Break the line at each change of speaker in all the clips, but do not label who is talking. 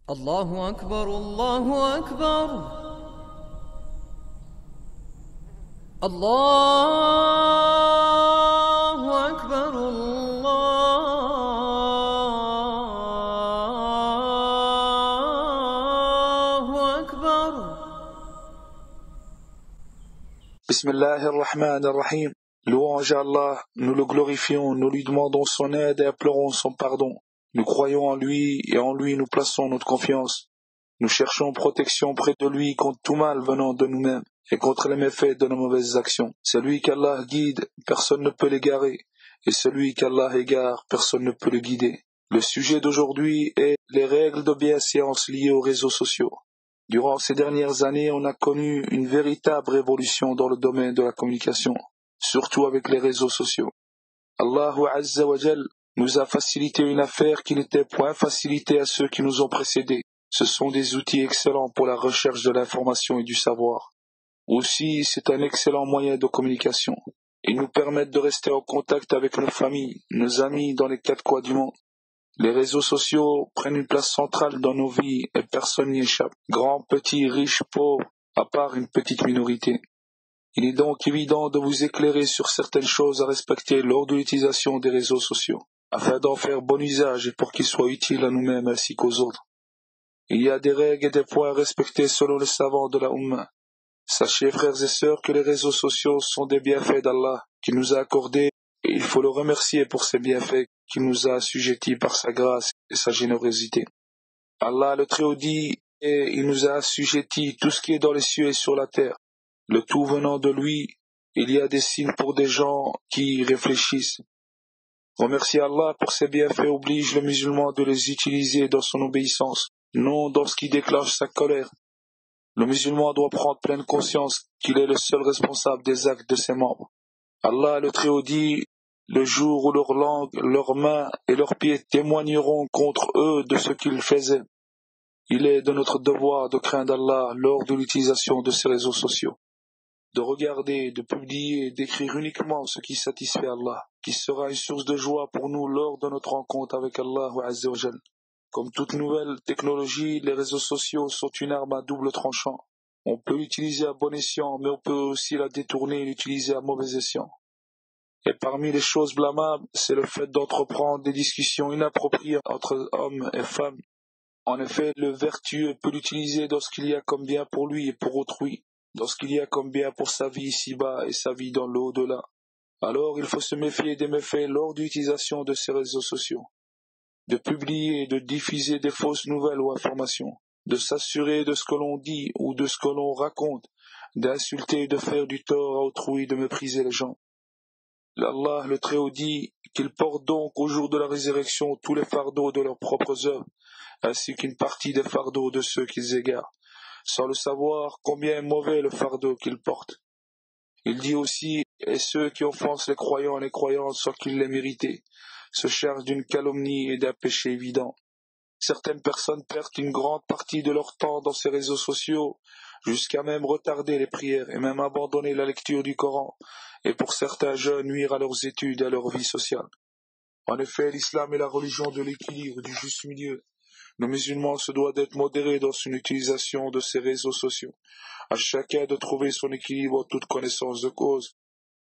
الله أكبر الله أكبر الله أكبر الله أكبر.
Bismillahirrahmanirrahim. Louange à Allah, nous le glorifions, nous lui demandons son aide et implorons son pardon. Nous croyons en lui et en lui nous plaçons notre confiance. Nous cherchons protection près de lui contre tout mal venant de nous-mêmes et contre les méfaits de nos mauvaises actions. Celui qu'Allah guide, personne ne peut l'égarer, et celui qu'Allah égare, personne ne peut le guider. Le sujet d'aujourd'hui est les règles de bienséance liées aux réseaux sociaux. Durant ces dernières années, on a connu une véritable révolution dans le domaine de la communication, surtout avec les réseaux sociaux. Allahu Azza wa Jal nous a facilité une affaire qui n'était point facilitée à ceux qui nous ont précédés. Ce sont des outils excellents pour la recherche de l'information et du savoir. Aussi, c'est un excellent moyen de communication. Ils nous permettent de rester en contact avec nos familles, nos amis dans les quatre coins du monde. Les réseaux sociaux prennent une place centrale dans nos vies et personne n'y échappe. Grands, petits, riches, pauvres, à part une petite minorité. Il est donc évident de vous éclairer sur certaines choses à respecter lors de l'utilisation des réseaux sociaux, afin d'en faire bon usage et pour qu'ils soient utiles à nous-mêmes ainsi qu'aux autres. Il y a des règles et des points à respecter selon les savants de la Ummah. Sachez, frères et sœurs, que les réseaux sociaux sont des bienfaits d'Allah qu'il nous a accordés et il faut le remercier pour ces bienfaits qu'il nous a assujettis par sa grâce et sa générosité. Allah le Très-Haut dit, et il nous a assujettis tout ce qui est dans les cieux et sur la terre. Le tout venant de lui, il y a des signes pour des gens qui réfléchissent. Remercier Allah pour ses bienfaits oblige le musulman de les utiliser dans son obéissance, non dans ce qui déclenche sa colère. Le musulman doit prendre pleine conscience qu'il est le seul responsable des actes de ses membres. Allah le Très-Haut dit, le jour où leur langue, leurs mains et leurs pieds témoigneront contre eux de ce qu'ils faisaient. Il est de notre devoir de craindre Allah lors de l'utilisation de ces réseaux sociaux, de regarder, de publier et d'écrire uniquement ce qui satisfait Allah, qui sera une source de joie pour nous lors de notre rencontre avec Allah Azza wa Jal. Comme toute nouvelle technologie, les réseaux sociaux sont une arme à double tranchant. On peut l'utiliser à bon escient, mais on peut aussi la détourner et l'utiliser à mauvais escient. Et parmi les choses blâmables, c'est le fait d'entreprendre des discussions inappropriées entre hommes et femmes. En effet, le vertueux peut l'utiliser dans ce qu'il y a comme bien pour lui et pour autrui, dans ce qu'il y a comme bien pour sa vie ici-bas et sa vie dans l'au-delà. Alors il faut se méfier des méfaits lors de l'utilisation de ces réseaux sociaux, de publier et de diffuser des fausses nouvelles ou informations, de s'assurer de ce que l'on dit ou de ce que l'on raconte, d'insulter et de faire du tort à autrui, de mépriser les gens. Allah le Très-Haut dit qu'ils portent donc au jour de la résurrection tous les fardeaux de leurs propres œuvres, ainsi qu'une partie des fardeaux de ceux qu'ils égarent, sans le savoir combien est mauvais le fardeau qu'ils portent. Il dit aussi, et ceux qui offensent les croyants et les croyantes sans qu'ils l'aient mérité, se chargent d'une calomnie et d'un péché évident. Certaines personnes perdent une grande partie de leur temps dans ces réseaux sociaux, jusqu'à même retarder les prières et même abandonner la lecture du Coran, et pour certains jeunes nuire à leurs études et à leur vie sociale. En effet, l'islam est la religion de l'équilibre, du juste milieu. Le musulman se doit d'être modéré dans son utilisation de ces réseaux sociaux. À chacun de trouver son équilibre en toute connaissance de cause.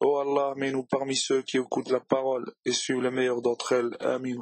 Oh Allah, mets-nous parmi ceux qui écoutent la parole et suivent les meilleurs d'entre elles. Amin.